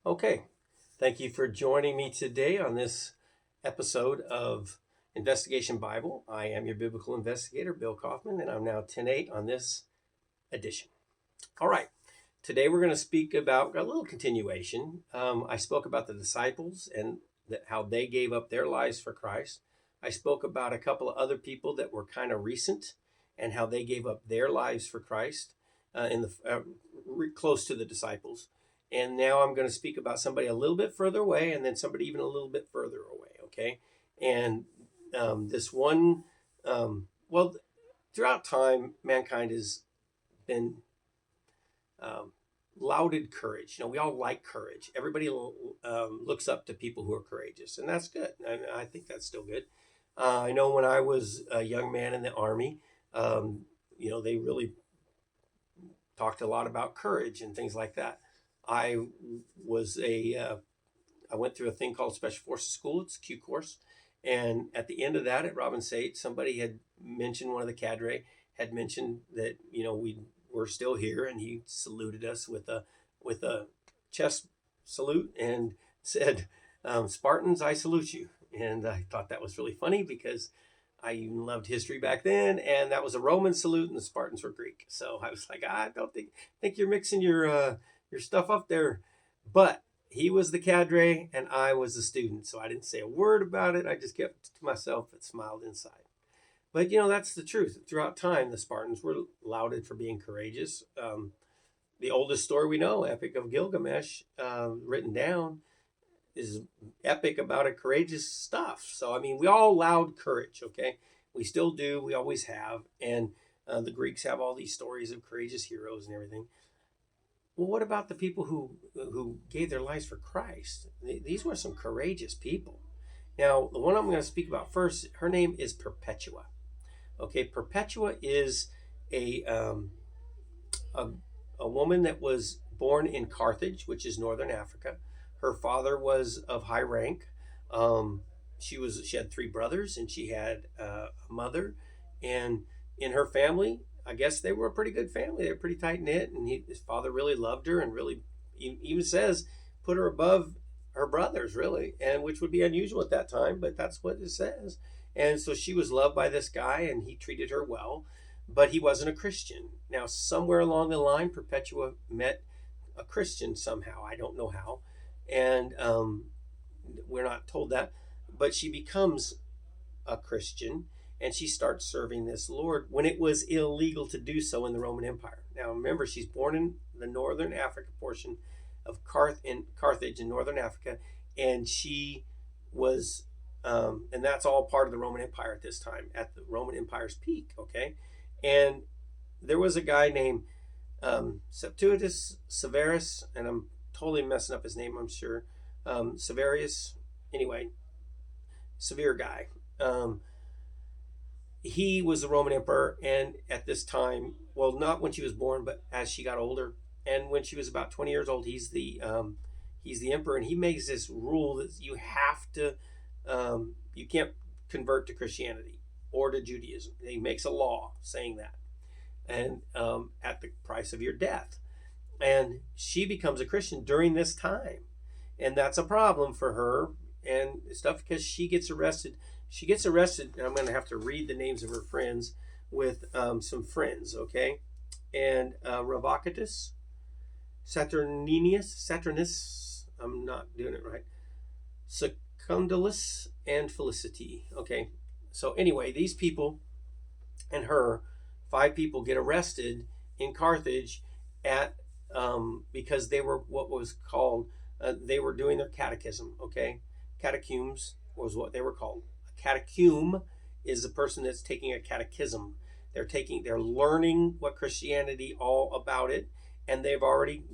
Okay, thank you for joining me today on this episode of Investigation Bible. I am your biblical investigator, Bill Kaufman, and I'm now 10:8 on this edition. All right, today we're going to speak about a little continuation. I spoke about the disciples and how they gave up their lives for Christ. I spoke about a couple of other people that were kind of recent and how they gave up their lives for Christ in the close to the disciples. And now I'm going to speak about somebody a little bit further away, and then somebody even a little bit further away. Okay, and this one, well, throughout time, mankind has been um, lauded courage. We all like courage. Everybody looks up to people who are courageous, and that's good. I think that's still good. I know when I was a young man in the Army, um, they really talked a lot about courage and things like that. I was I went through a thing called Special Forces School. It's a Q course. And at the end of that at Robin State, somebody had mentioned, one of the cadre had mentioned that, we were still here, and he saluted us with a chest salute and said, Spartans, I salute you. And I thought that was really funny because I even loved history back then, and that was a Roman salute, and the Spartans were Greek. So I was like, I don't think you're mixing your stuff up there. But he was the cadre, and I was the student, so I didn't say a word about it. I just kept it to myself and smiled inside. But that's the truth. Throughout time, the Spartans were lauded for being courageous. The oldest story we know, Epic of Gilgamesh, written down, is epic about a courageous stuff. So, I mean, we all laud courage, okay? We still do. We always have. And the Greeks have all these stories of courageous heroes and everything. Well, what about the people who gave their lives for Christ? These were some courageous people. Now, the one I'm going to speak about first, her name is Perpetua. Okay, Perpetua is a, um, a, a woman that was born in Carthage, which is northern Africa. Her father was of high rank. Um, she had three brothers, and she had a mother. And in her family, I guess they were a pretty good family. They were pretty tight knit, and his father really loved her, and really even says put her above her brothers, really, and which would be unusual at that time, but that's what it says. And so she was loved by this guy, and he treated her well, but he wasn't a Christian. Now, somewhere along the line, Perpetua met a Christian somehow. I don't know how, and we're not told that, but she becomes a Christian, and she starts serving this Lord when it was illegal to do so in the Roman Empire. Now, remember, she's born in the northern Africa portion of Carthage in northern Africa, and she was, and that's all part of the Roman Empire at this time, at the Roman Empire's peak. Okay, and there was a guy named Septuatus Severus, and I'm totally messing up his name, I'm sure. Severius, anyway, severe guy. Um, he was the Roman emperor, and at this time, well, not when she was born, but as she got older, and when she was about 20 years old, he's the emperor, and he makes this rule that you have to, you can't convert to Christianity or to Judaism. He makes a law saying that, and at the price of your death. And she becomes a Christian during this time, and that's a problem for her and stuff because she gets arrested. She gets arrested, and I'm going to have to read the names of her friends with some friends, okay? And Revocatus, Saturnus, I'm not doing it right, Secundulus, and Felicity, okay? So anyway, these people and her, five people get arrested in Carthage at because they were what was called, they were doing their catechism, okay? Catechumes was what they were called. A catechume is the person that's taking a catechism. They're learning what Christianity all about it, and they've already,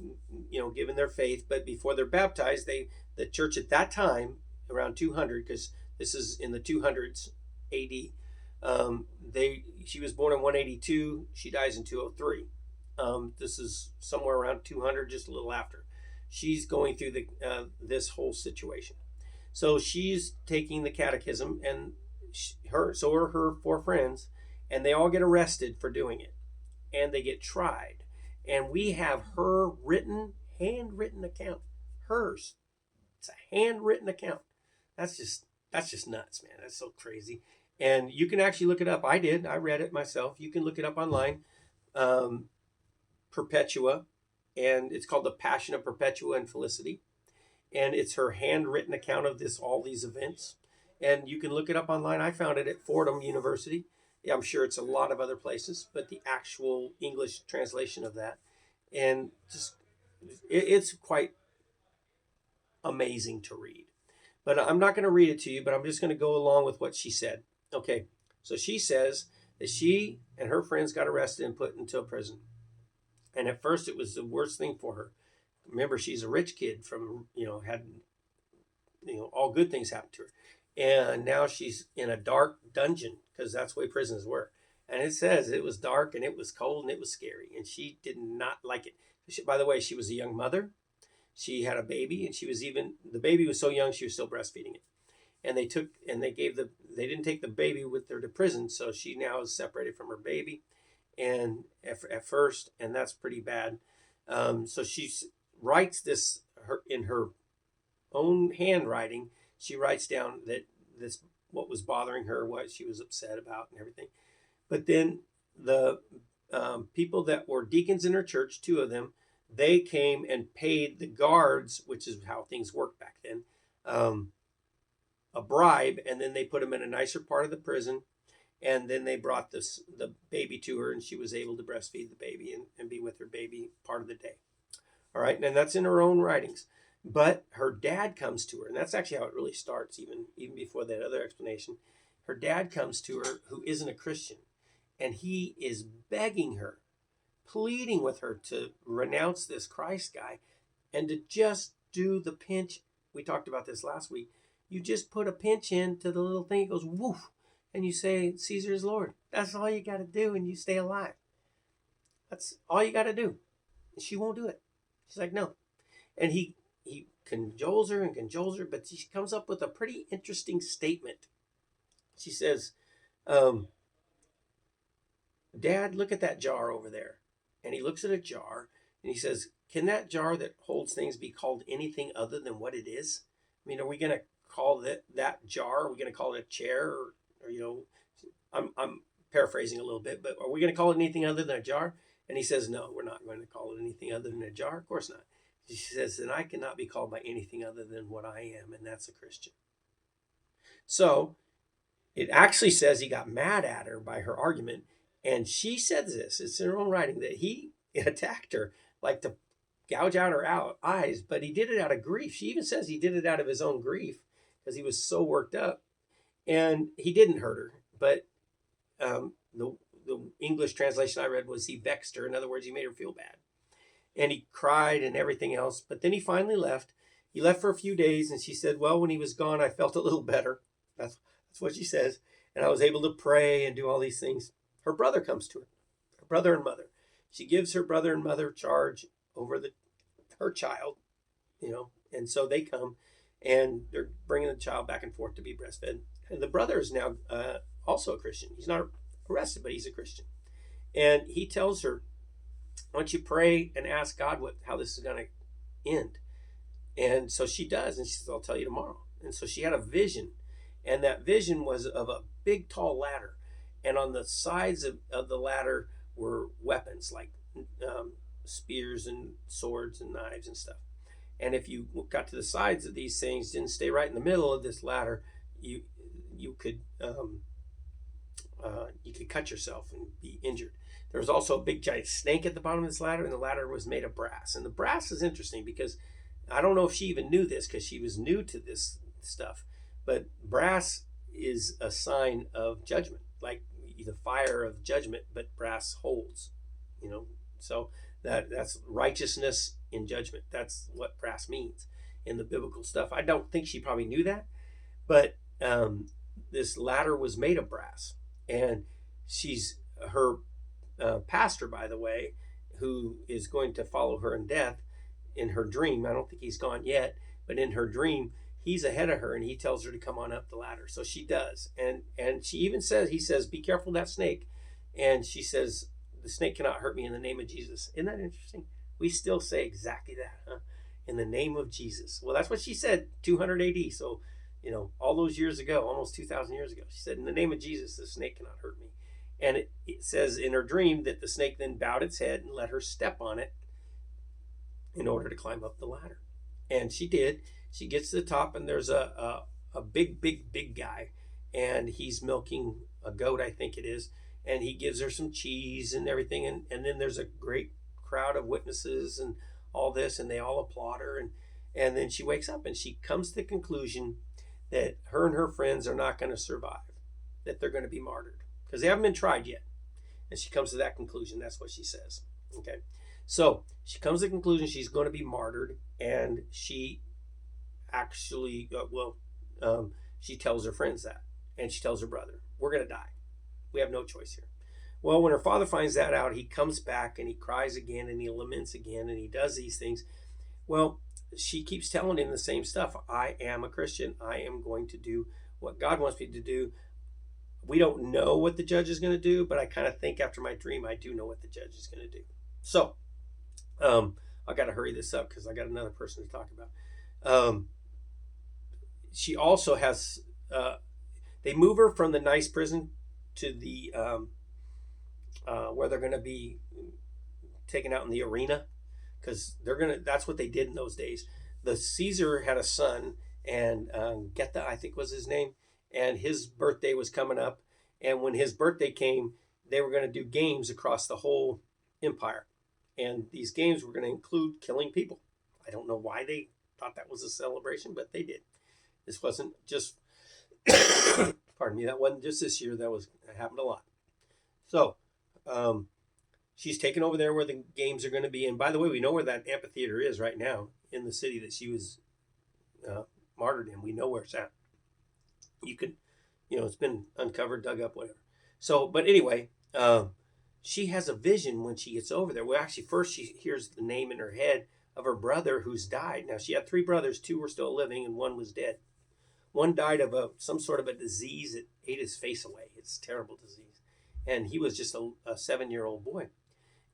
given their faith. But before they're baptized, the church at that time, around 200, because this is in the 200s A.D. She was born in 182. She dies in 203. This is somewhere around 200, just a little after. She's going through this whole situation. So she's taking the catechism, and so are her four friends, and they all get arrested for doing it, and they get tried. And we have her handwritten account, hers. It's a handwritten account. That's just nuts, man. That's so crazy. And you can actually look it up. I did. I read it myself. You can look it up online. Um, Perpetua, and it's called The Passion of Perpetua and Felicity. And it's her handwritten account of all these events. And you can look it up online. I found it at Fordham University. Yeah, I'm sure it's a lot of other places, but the actual English translation of that, and just it's quite amazing to read. But I'm not going to read it to you, but I'm just going to go along with what she said. Okay, so she says that she and her friends got arrested and put into a prison. And at first it was the worst thing for her. Remember, she's a rich kid from, had, all good things happen to her. And now she's in a dark dungeon, because that's the way prisons were. And it says it was dark and it was cold and it was scary. And she did not like it. By the way, she was a young mother. She had a baby, and the baby was so young she was still breastfeeding it. And they didn't take the baby with her to prison, so she now is separated from her baby, and at first, and that's pretty bad. So she writes this in her own handwriting. She writes down that what was bothering her, what she was upset about, and everything. But then the people that were deacons in her church, 2 of them, they came and paid the guards, which is how things worked back then, a bribe, and then they put them in a nicer part of the prison, and then they brought the baby to her, and she was able to breastfeed the baby and be with her baby part of the day. All right, and that's in her own writings. But her dad comes to her, and that's actually how it really starts, even before that other explanation. Her dad comes to her, who isn't a Christian, and he is begging her, pleading with her to renounce this Christ guy and to just do the pinch. We talked about this last week. You just put a pinch into the little thing, it goes woof, and you say, Caesar is Lord. That's all you got to do, and you stay alive. That's all you got to do. And she won't do it. She's like, no. And he cajoles her, but she comes up with a pretty interesting statement. She says, Dad, look at that jar over there. And he looks at a jar, and he says, can that jar that holds things be called anything other than what it is? I mean, are we going to call that jar? Are we going to call it a chair? Or I'm paraphrasing a little bit, but are we going to call it anything other than a jar? And he says, no, we're not going to call it anything other than a jar. Of course not. She says, then I cannot be called by anything other than what I am, and that's a Christian. So it actually says he got mad at her by her argument, and she said this. It's in her own writing that he attacked her, like to gouge out her eyes, but he did it out of grief. She even says he did it out of his own grief because he was so worked up, and he didn't hurt her. But the English translation I read was he vexed her. In other words, he made her feel bad. And he cried and everything else. But then he finally left. He left for a few days, and she said, well, when he was gone, I felt a little better. That's what she says. And I was able to pray and do all these things. Her brother comes to her brother and mother. She gives her brother and mother charge over her child, and so they come, and they're bringing the child back and forth to be breastfed. And the brother is now also a Christian. He's not arrested, but he's a Christian. And he tells her, why don't you pray and ask God how this is going to end? And so she does, and she says, I'll tell you tomorrow. And so she had a vision, and that vision was of a big, tall ladder. And on the sides of the ladder were weapons like spears and swords and knives and stuff. And if you got to the sides of these things, didn't stay right in the middle of this ladder, you could cut yourself and be injured. There was also a big giant snake at the bottom of this ladder, and the ladder was made of brass. And the brass is interesting because I don't know if she even knew this because she was new to this stuff, but brass is a sign of judgment, like the fire of judgment, but brass holds, so that's righteousness in judgment. That's what brass means in the biblical stuff. I don't think she probably knew that, but this ladder was made of brass, and her pastor, by the way, who is going to follow her in death in her dream. I don't think he's gone yet, but in her dream, he's ahead of her, and he tells her to come on up the ladder. So she does, and she even he says, be careful of that snake. And she says, the snake cannot hurt me in the name of Jesus. Isn't that interesting? We still say exactly that, huh? in the name of Jesus. Well, that's what she said 200 AD. So, all those years ago, almost 2,000 years ago, she said, in the name of Jesus, the snake cannot hurt me. And it says in her dream that the snake then bowed its head and let her step on it in order to climb up the ladder. And she did. She gets to the top, and there's a big guy, and he's milking a goat, I think it is, and he gives her some cheese and everything, and then there's a great crowd of witnesses and all this, and they all applaud her, and then she wakes up and she comes to the conclusion that her and her friends are not going to survive, that they're going to be martyred because they haven't been tried yet. And she comes to that conclusion. That's what she says. Okay. So she comes to the conclusion she's going to be martyred, and she actually, she tells her friends that, and she tells her brother, we're going to die. We have no choice here. Well, when her father finds that out, he comes back and he cries again and he laments again and he does these things. Well, she keeps telling him the same stuff. I am a Christian. I am going to do what God wants me to do. We don't know what the judge is going to do, but I kind of think after my dream, I do know what the judge is going to do. So, I got to hurry this up because I got another person to talk about. She also has, they move her from the nice prison to the, where they're going to be taken out in the arena, because that's what they did in those days. The Caesar had a son, and Geta, I think was his name, and his birthday was coming up. And when his birthday came, they were going to do games across the whole empire. And these games were going to include killing people. I don't know why they thought that was a celebration, but they did. This wasn't just, pardon me, that wasn't just this year. That happened a lot. So, she's taken over there where the games are going to be. And by the way, we know where that amphitheater is right now in the city that she was martyred in. We know where it's at. You could, it's been uncovered, dug up, whatever. So, but anyway, she has a vision when she gets over there. Well, actually, first she hears the name in her head of her brother who's died. Now, she had 3 brothers. 2 were still living and 1 was dead. One died of some sort of a disease that ate his face away. It's a terrible disease. And he was just a 7-year-old boy.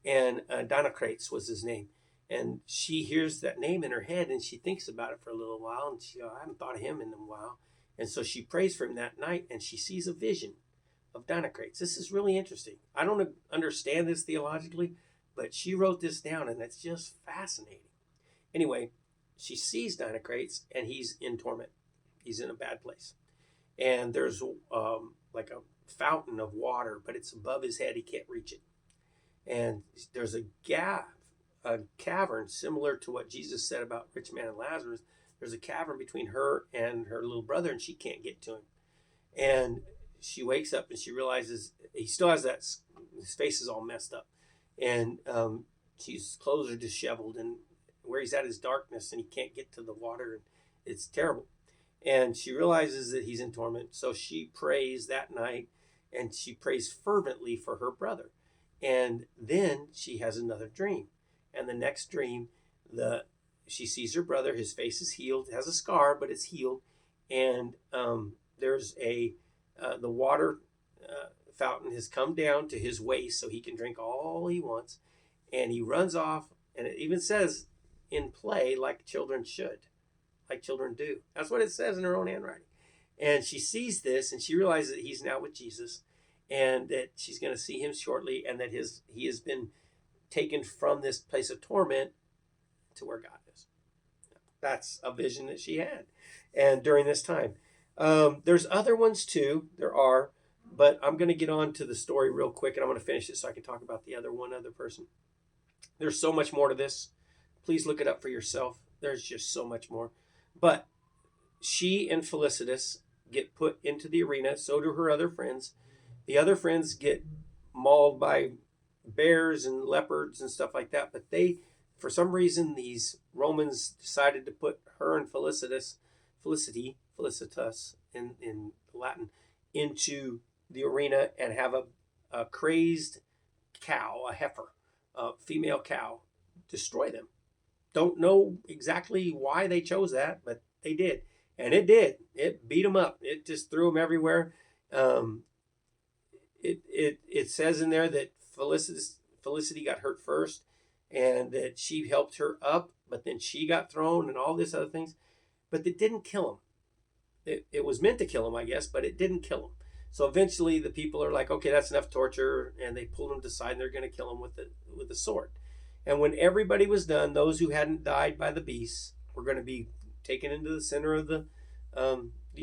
And Dinocrates was his name. And she hears that name in her head and she thinks about it for a little while. And she, I haven't thought of him in a while. And so she prays for him that night and she sees a vision of Dinocrates. This is really interesting. I don't understand this theologically, but she wrote this down and it's just fascinating. Anyway, she sees Dinocrates and he's in torment. He's in a bad place. And there's like a fountain of water, but it's above his head. He can't reach it. And there's a cavern similar to what Jesus said about rich man and Lazarus. There's a cavern between her and her little brother, and she can't get to him. And she wakes up and she realizes he still has that, his face is all messed up. And his clothes are disheveled, and where he's at is darkness, and he can't get to the water. And it's terrible. And she realizes that he's in torment. So she prays that night, and she prays fervently for her brother. And then she has another dream. And the next dream, she sees her brother. His face is healed. It has a scar, but it's healed. And there's the water fountain has come down to his waist so he can drink all he wants. And he runs off. And it even says in play like children should, like children do. That's what it says in her own handwriting. And she sees this and she realizes that he's now with Jesus and that she's going to see him shortly and that he has been taken from this place of torment to where God is. That's a vision that she had. And during this time, there's other ones too. There are, but I'm going to get on to the story real quick and I'm going to finish it so I can talk about the one other person. There's so much more to this. Please look it up for yourself. There's just so much more. But she and Felicitas get put into the arena. So do her other friends. The other friends get mauled by bears and leopards and stuff like that. But for some reason, these Romans decided to put her and Felicitas in Latin, into the arena and have a crazed cow, a heifer, a female cow, destroy them. Don't know exactly why they chose that, but they did. And it did. It beat them up. It just threw them everywhere. It says in there that Felicity got hurt first and that she helped her up, but then she got thrown and all this other things. But it didn't kill him. It was meant to kill him, I guess, but it didn't kill him. So eventually the people are like, okay, that's enough torture, and they pulled him to the side and they're going to kill him with the sword. And when everybody was done, those who hadn't died by the beasts were going to be taken into the center of the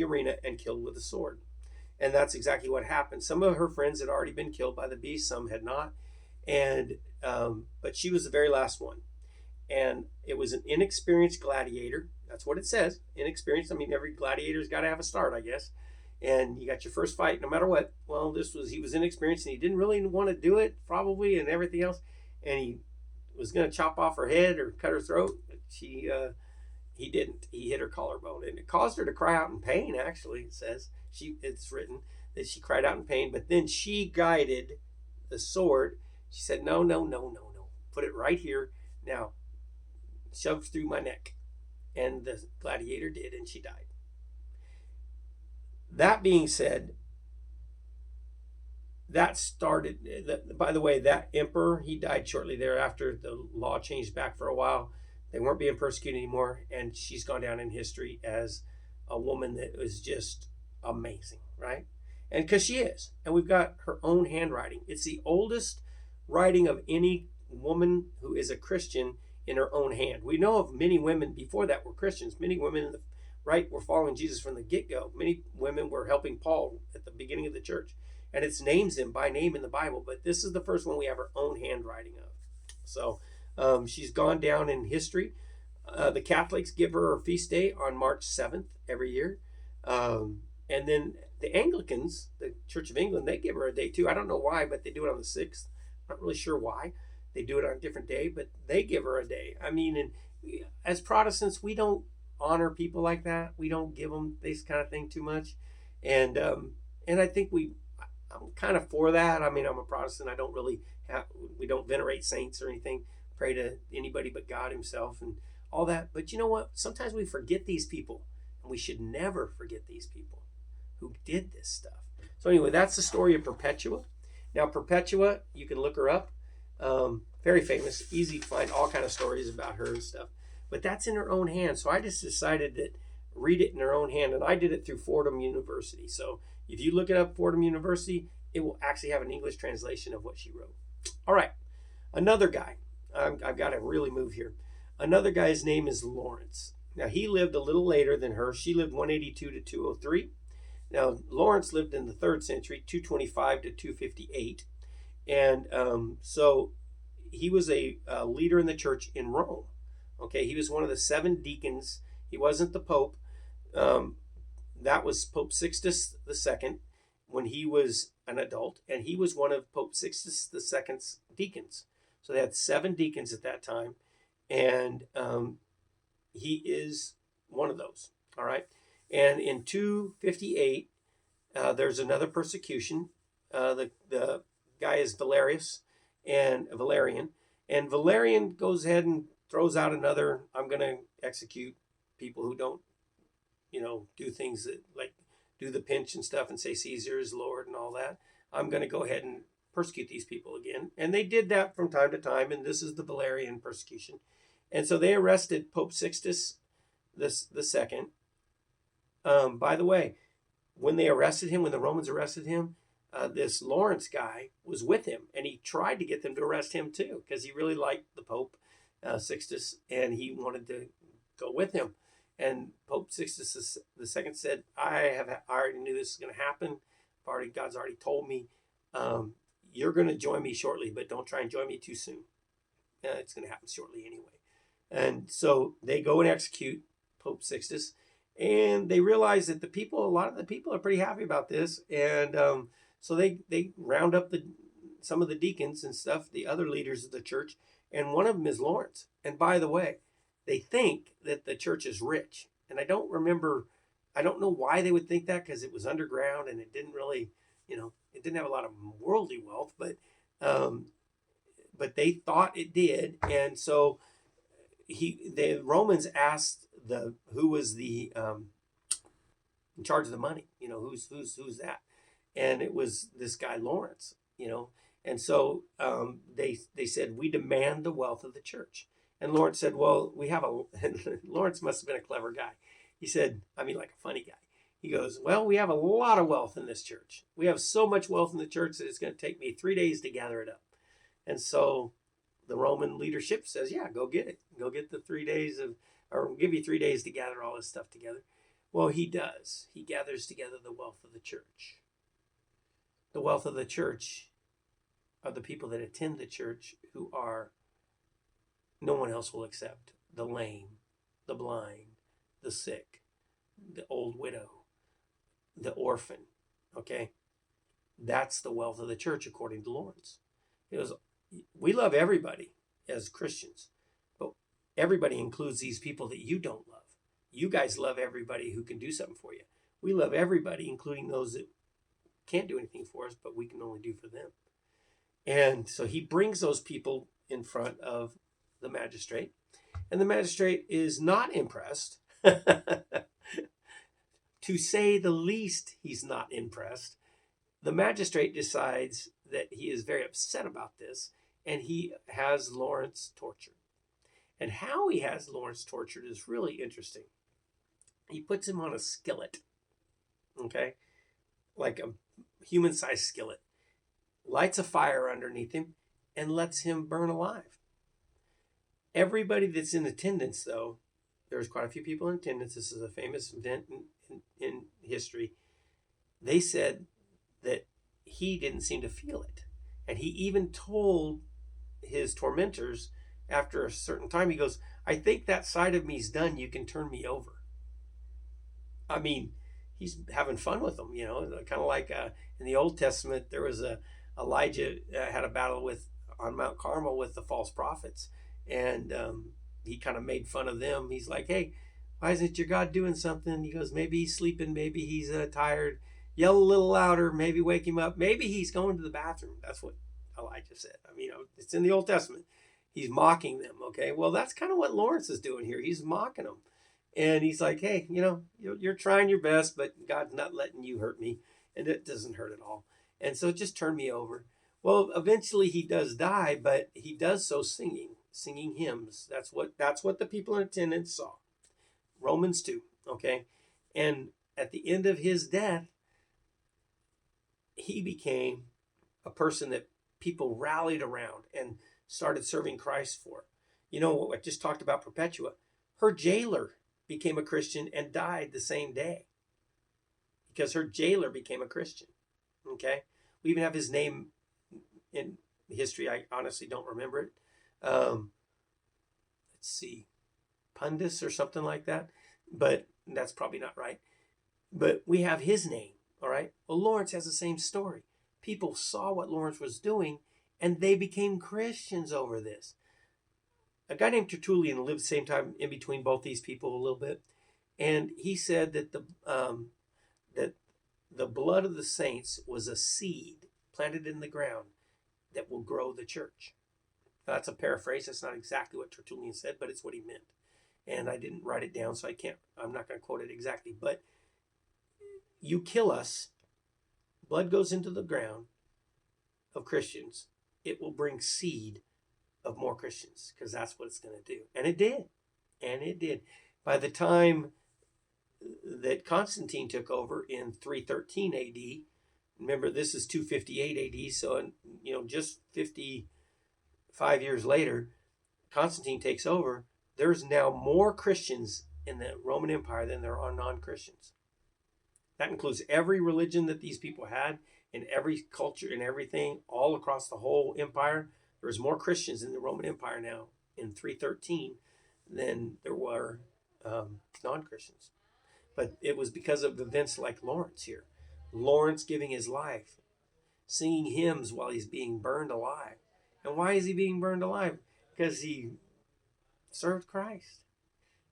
arena and killed with a sword. And that's exactly what happened. Some of her friends had already been killed by the beast, some had not, and but she was the very last one. And it was an inexperienced gladiator. That's what it says. Inexperienced. I mean, every gladiator's got to have a start, I guess. And you got your first fight, no matter what. Well, he was inexperienced, and he didn't really want to do it, probably, and everything else. And he was going to chop off her head or cut her throat. But he didn't. He hit her collarbone, and it caused her to cry out in pain. Actually, it says it's written that she cried out in pain. But then she guided the sword. She said, "No, no, no, no, no. Put it right here now." Shoved through my neck, and the gladiator did, and she died. That being said, that started, by the way, that emperor, he died shortly thereafter. The law changed back for a while. They weren't being persecuted anymore, and she's gone down in history as a woman that was just amazing, right? And because she is, and we've got her own handwriting. It's the oldest writing of any woman who is a Christian in her own hand. We know of many women before that were Christians. Many women were following Jesus from the get-go. Many women were helping Paul at the beginning of the church. And it names him by name in the Bible, but this is the first one we have our own handwriting of. So she's gone down in history. The Catholics give her her feast day on March 7th every year. And then the Anglicans, the Church of England, they give her a day too. I don't know why, but they do it on the 6th. I'm not really sure why. They do it on a different day, but they give her a day. I mean, and as Protestants, we don't honor people like that. We don't give them this kind of thing too much. And I think I'm kind of for that. I mean, I'm a Protestant. We don't venerate saints or anything, pray to anybody but God himself and all that. But you know what? Sometimes we forget these people, and we should never forget these people who did this stuff. So anyway, that's the story of Perpetua. Now, Perpetua, you can look her up. Very famous, easy to find all kind of stories about her and stuff. But that's in her own hand. So I just decided that read it in her own hand. And I did it through Fordham University. So if you look it up, Fordham University, it will actually have an English translation of what she wrote. All right. Another guy. I've got to really move here. Another guy's name is Lawrence. Now, he lived a little later than her. She lived 182 to 203. Now, Lawrence lived in the 3rd century, 225 to 258. And so he was a leader in the church in Rome. Okay, he was one of the 7 deacons. He wasn't the Pope. That was Pope Sixtus II when he was an adult, and he was one of Pope Sixtus II's deacons. So they had 7 deacons at that time, and he is one of those. All right, and in 258, there's another persecution. The guy is Valerian, and Valerian goes ahead and throws out another, I'm going to execute people who don't, do things that like do the pinch and stuff and say Caesar is Lord and all that. I'm going to go ahead and persecute these people again. And they did that from time to time, and this is the Valerian persecution. And so they arrested Pope Sixtus the second. By the way, when the Romans arrested him, this Lawrence guy was with him, and he tried to get them to arrest him too, because he really liked the Pope Sixtus, and he wanted to go with him. And Pope Sixtus II said, I already knew this was going to happen. God's already told me, you're going to join me shortly, but don't try and join me too soon. It's going to happen shortly anyway. And so they go and execute Pope Sixtus, and they realize that a lot of the people are pretty happy about this. And so they round up some of the deacons and stuff, the other leaders of the church, and one of them is Lawrence. And by the way, they think that the church is rich. And I don't know why they would think that, because it was underground and it didn't really, it didn't have a lot of worldly wealth, but they thought it did. And so the Romans asked who was the in charge of the money, who's that? And it was this guy Lawrence, and so they said, we demand the wealth of the church. And Lawrence said, well, we have a, Lawrence must have been a clever guy. He said, I mean, like a funny guy. He goes, well, we have a lot of wealth in this church. We have so much wealth in the church that it's going to take me 3 days to gather it up. And so the Roman leadership says, yeah, go get it. Go get the 3 days of, or we'll give you 3 days to gather all this stuff together. Well, he does. He gathers together the wealth of the church. The wealth of the church are the people that attend the church who are, no one else will accept. The lame, the blind, the sick, the old widow, the orphan. Okay? That's the wealth of the church according to Lawrence. It was, we love everybody as Christians, but everybody includes these people that you don't love. You guys love everybody who can do something for you. We love everybody, including those that can't do anything for us, but we can only do for them. And so he brings those people in front of the magistrate, and the magistrate is not impressed. To say the least, he's not impressed. The magistrate decides that he is very upset about this, and he has Lawrence tortured. And how he has Lawrence tortured is really interesting. He puts him on a skillet, okay, like a human-sized skillet, lights a fire underneath him, and lets him burn alive. Everybody that's in attendance, though, there's quite a few people in attendance. This is a famous event in history. They said that he didn't seem to feel it. And he even told his tormentors after a certain time, he goes, I think that side of me's done. You can turn me over. I mean, he's having fun with them, kind of like in the Old Testament, there was Elijah had a battle on Mount Carmel with the false prophets. And he kind of made fun of them. He's like, hey, why isn't your God doing something? He goes, maybe he's sleeping. Maybe he's tired. Yell a little louder. Maybe wake him up. Maybe he's going to the bathroom. That's what Elijah said. I mean, it's in the Old Testament. He's mocking them. Okay. Well, that's kind of what Lawrence is doing here. He's mocking them. And he's like, hey, you're trying your best, but God's not letting you hurt me. And it doesn't hurt at all. And so just turn me over. Well, eventually he does die, but he does so singing hymns. That's what the people in attendance saw. Romans 2, okay? And at the end of his death, he became a person that people rallied around and started serving Christ for. I just talked about Perpetua. Her jailer became a Christian and died the same day because her jailer became a Christian, okay? We even have his name in history. I honestly don't remember it. Let's see, Pundus or something like that, but that's probably not right. But we have his name, all right? Well, Lawrence has the same story. People saw what Lawrence was doing, and they became Christians over this. A guy named Tertullian lived the same time in between both these people a little bit, and he said that the blood of the saints was a seed planted in the ground that will grow the church. That's a paraphrase. That's not exactly what Tertullian said, but it's what he meant. And I didn't write it down, so I'm not going to quote it exactly. But you kill us, blood goes into the ground of Christians. It will bring seed of more Christians, because that's what it's going to do. And it did. And it did. By the time that Constantine took over in 313 AD, remember this is 258 AD, so just 55 years later, Constantine takes over. There's now more Christians in the Roman Empire than there are non-Christians. That includes every religion that these people had, in every culture and everything, all across the whole empire. There's more Christians in the Roman Empire now in 313 than there were non-Christians. But it was because of events like Lawrence here. Lawrence giving his life, singing hymns while he's being burned alive. And why is he being burned alive? Because he served Christ.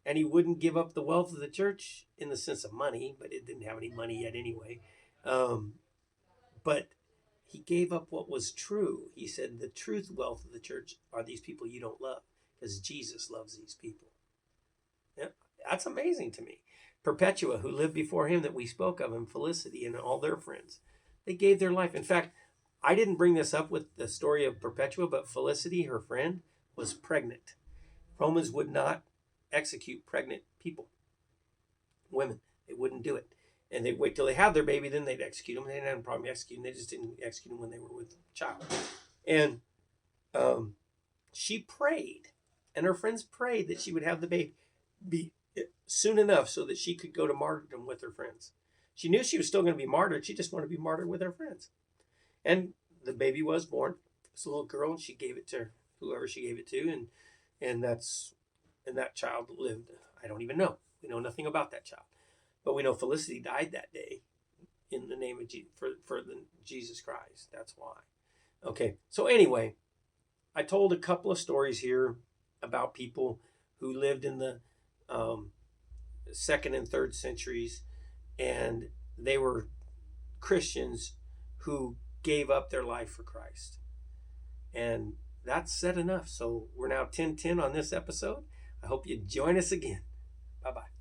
And he wouldn't give up the wealth of the church in the sense of money, but it didn't have any money yet anyway. But he gave up what was true. He said the truth wealth of the church are these people you don't love, because Jesus loves these people. Yeah, that's amazing to me. Perpetua, who lived before him that we spoke of, and Felicity and all their friends, they gave their life. In fact, I didn't bring this up with the story of Perpetua, but Felicity, her friend, was pregnant. Romans would not execute pregnant people, women. They wouldn't do it. And they'd wait till they have their baby, then they'd execute them. They didn't have a problem executing them. They just didn't execute them when they were with the child. And she prayed, and her friends prayed that she would have the baby be soon enough so that she could go to martyrdom with her friends. She knew she was still going to be martyred. She just wanted to be martyred with her friends. And the baby was born. It's a little girl, and she gave it to whoever she gave it to, and that child lived. I don't even know. We know nothing about that child, but we know Felicity died that day in the name of Jesus Christ. That's why. Okay. So anyway, I told a couple of stories here about people who lived in the second and third centuries, and they were Christians who gave up their life for Christ. And that's said enough. So we're now 10-10 on this episode. I hope you join us again. Bye-bye.